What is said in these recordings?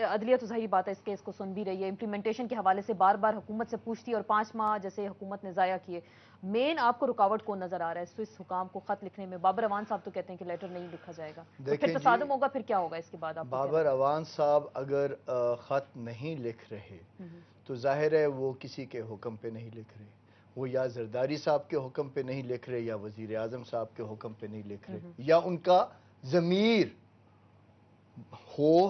عدلیہ تو ظاہری بات ہے اس کیس کو سن بھی رہی ہے، امپلیمنٹیشن کے حوالے سے بار بار حکومت سے پوچھتی ہے اور 5 ماہ جیسے حکومت نے ضائع کیے. مین آپ کو رکاوٹ کون نظر آ رہا ہے سوئس حکام کو خط لکھنے میں؟ بابر اعوان صاحب تو کہتے ہیں کہ لیٹر نہیں لکھا جائے گا، تو پھر تصادم ہوگا، پھر کیا ہوگا اس کے بعد؟ آپ بابر اعوان صاحب اگر خط نہیں لکھ رہے تو ظاہر ہے وہ کسی کے حکم پہ نہیں لکھ رہے، وہ یا زرداری صاحب کے حکم پہ نہیں لکھ رہے، یا وزیر اعظم صاحب کے حکم پہ نہیں لکھ رہے، یا ان کا ضمیر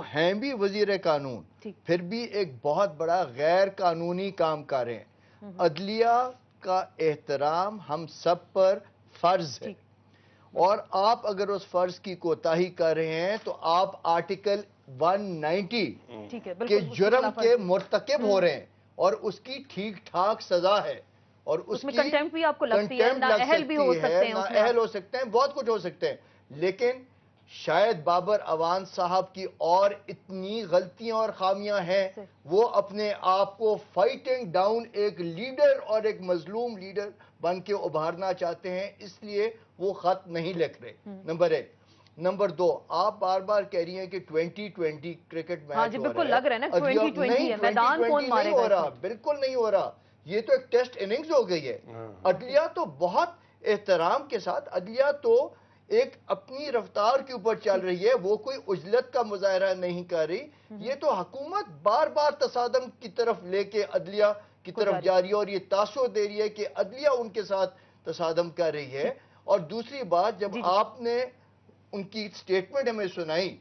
ہیں بھی وزیر قانون پھر بھی ایک بہت بڑا غیر قانونی کام کر رہے ہیں. عدلیہ کا احترام ہم سب پر فرض ہے، اور آپ اگر اس فرض کی کوتاہی کر رہے ہیں تو آپ آرٹیکل 190 کے جرم کے مرتکب ہو رہے ہیں، اور اس کی ٹھیک ٹھاک سزا ہے، اور اس کی کنٹیمپٹ بھی آپ کو لگتی ہے، نااہل بھی ہو سکتے ہیں، نااہل ہو سکتے ہیں، بہت کچھ ہو سکتے ہیں. لیکن شاید بابر اعوان صاحب کی اور اتنی غلطیاں اور خامیاں ہیں، وہ اپنے آپ کو فائٹنگ ڈاؤن ایک لیڈر اور ایک مظلوم لیڈر بن کے ابھارنا چاہتے ہیں، اس لیے وہ خط نہیں لکھ رہے. نمبر 1. نمبر 2، آپ بار بار کہہ رہی ہیں کہ 2020 کرکٹ میچ ہو رہا ہے. بالکل لگ رہا ہے نا 2020 ہے، میدان کون مارے گا؟ نہیں ہو رہا، بالکل نہیں ہو رہا. یہ تو ایک ٹیسٹ اننگز ہو گئی ہے. عدلیہ تو بہت احترام کے ساتھ، عدلیہ تو ایک اپنی رفتار کے اوپر چل رہی ہے، وہ کوئی عجلت کا مظاہرہ نہیں کر رہی. یہ تو حکومت بار بار تصادم کی طرف لے کے عدلیہ کی طرف جا رہی ہے، اور یہ تاثر دے رہی ہے کہ عدلیہ ان کے ساتھ تصادم کر رہی ہے. اور دوسری بات، جب آپ نے ان کی سٹیٹمنٹ ہمیں سنائی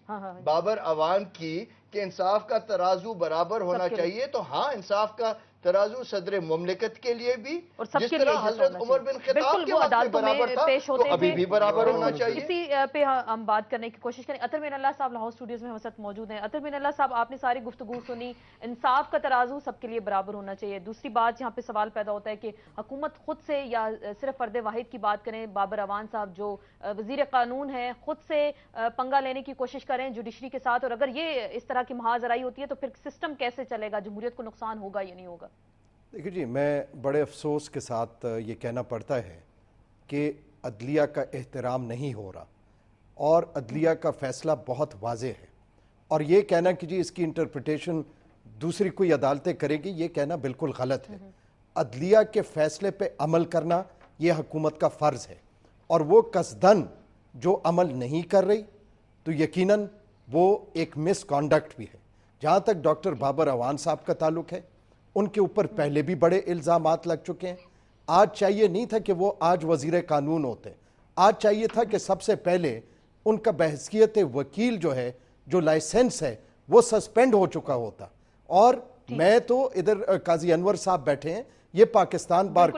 بابر اعوان کی کہ انصاف کا ترازو برابر ہونا چاہیے، تو ہاں، انصاف کا ترازو صدر مملکت کے لیے بھی جس طرح حضرت عمر بن خطاب کے وقت میں برابر تھا تو ابھی بھی برابر ہونا چاہیے. اسی پہ ہم بات کرنے کی کوشش کریں. عطر مین اللہ صاحب لاہور اسٹوڈیوز میں ہم ساتھ موجود ہیں. عطر مین اللہ صاحب، آپ نے ساری گفتگو سنی، انصاف کا ترازو سب کے لیے برابر ہونا چاہیے. دوسری بات یہاں پہ سوال پیدا ہوتا ہے کہ حکومت خود سے، یا صرف فرد واحد کی بات کریں، بابر اعوان صاحب جو وزیر قانون ہیں خود سے پنگا لینے کی کوشش کریں جوڈیشری کے ساتھ، اور اگر یہ اس طرح کی محاذ آرائی ہوتی ہے تو پھر سسٹم کیسے چلے گا؟ جمہوریت کو نقصان ہوگا یا نہیں ہوگا؟ دیکھیے جی، میں بڑے افسوس کے ساتھ یہ کہنا پڑتا ہے کہ عدلیہ کا احترام نہیں ہو رہا، اور عدلیہ کا فیصلہ بہت واضح ہے. اور یہ کہنا کہ جی اس کی انٹرپریٹیشن دوسری کوئی عدالتیں کرے گی، یہ کہنا بالکل غلط ہے. عدلیہ کے فیصلے پہ عمل کرنا یہ حکومت کا فرض ہے، اور وہ قصدن جو عمل نہیں کر رہی تو یقیناً وہ ایک مس کانڈکٹ بھی ہے. جہاں تک ڈاکٹر بابر اعوان صاحب کا تعلق ہے، ان کے اوپر پہلے بھی بڑے الزامات لگ چکے ہیں. آج چاہیے نہیں تھا کہ وہ آج وزیر قانون ہوتے، آج چاہیے تھا کہ سب سے پہلے ان کا بحیثیت وکیل جو ہے، جو لائسنس ہے، وہ سسپینڈ ہو چکا ہوتا. اور میں تو ادھر قاضی انور صاحب بیٹھے ہیں، یہ پاکستان بار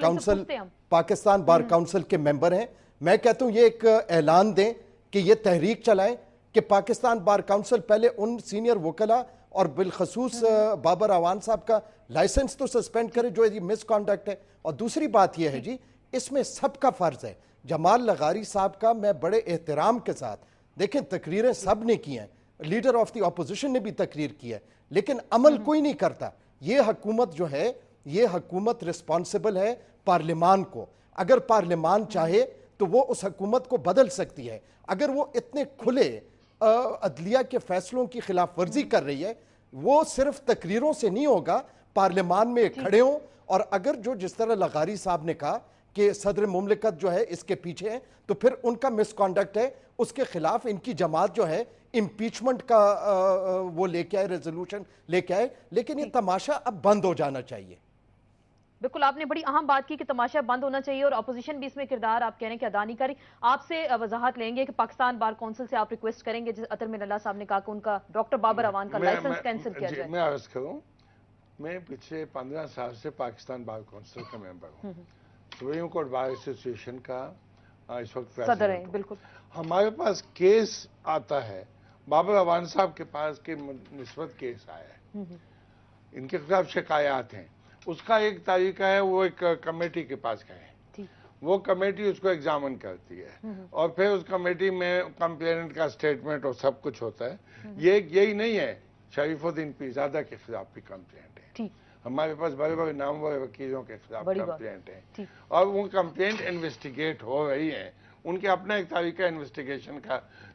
کاؤنسل کے ممبر ہیں. میں کہتا ہوں یہ ایک اعلان دیں کہ یہ تحریک چلائیں کہ پاکستان بار کاؤنسل پہلے ان سینئر وکلاء اور بالخصوص بابر اعوان صاحب کا لائسنس تو سسپینڈ کرے جو یہ مس کانڈکٹ ہے. اور دوسری بات یہ ہے جی، اس میں سب کا فرض ہے. جمال لغاری صاحب کا میں بڑے احترام کے ساتھ، دیکھیں تقریریں سب نے کی ہیں، لیڈر آف دی اپوزیشن نے بھی تقریر کی ہے، لیکن عمل کوئی نہیں کرتا. یہ حکومت جو ہے، یہ حکومت رسپانسبل ہے پارلیمان کو. اگر پارلیمان چاہے تو وہ اس حکومت کو بدل سکتی ہے. اگر وہ اتنے کھلے عدلیہ کے فیصلوں کی خلاف ورزی کر رہی ہے، وہ صرف تقریروں سے نہیں ہوگا، پارلیمان میں کھڑے ہوں. اور اگر جو جس طرح لغاری صاحب نے کہا کہ صدر مملکت جو ہے اس کے پیچھے ہیں، تو پھر ان کا مس کانڈکٹ ہے، اس کے خلاف ان کی جماعت جو ہے امپیچمنٹ کا وہ لے کے آئے، ریزولوشن لے کے آئے. لیکن یہ تماشا اب بند ہو جانا چاہیے. بالکل آپ نے بڑی اہم بات کی کہ تماشا بند ہونا چاہیے، اور اپوزیشن بھی اس میں کردار آپ کہہ رہے ہیں کہ ادا نہیں کری. آپ سے وضاحت لیں گے کہ پاکستان بار کونسل سے آپ ریکویسٹ کریں گے، جس عطر مین اللہ صاحب نے کہا کہ ان کا ڈاکٹر بابر اعوان کا لائسنس کینسل کیا جائے. میں عرض کروں، میں پچھلے 15 سال سے پاکستان بار کونسل کا ممبر ہوں، سپریم کورٹ بار ایسوسیشن کا اس وقت صدر ہیں. بالکل ہمارے پاس کیس آتا ہے، بابر اعوان صاحب کے پاس کے نسبت کیس آیا ہے، ان کے خلاف شکایات ہیں. اس کا ایک طریقہ ہے، وہ ایک کمیٹی کے پاس گئے، وہ کمیٹی اس کو ایگزامن کرتی ہے، اور پھر اس کمیٹی میں کمپلیننٹ کا سٹیٹمنٹ اور سب کچھ ہوتا ہے. یہی نہیں ہے، شریف الدین پیرزادہ کے خلاف بھی کمپلینٹ ہے. ہمارے پاس بڑے بڑے نامور وکیلوں کے خلاف کمپلینٹ ہے، اور وہ کمپلینٹ انویسٹیگیٹ ہو رہی ہیں. ان کے اپنا ایک طریقہ انویسٹیگیشن کا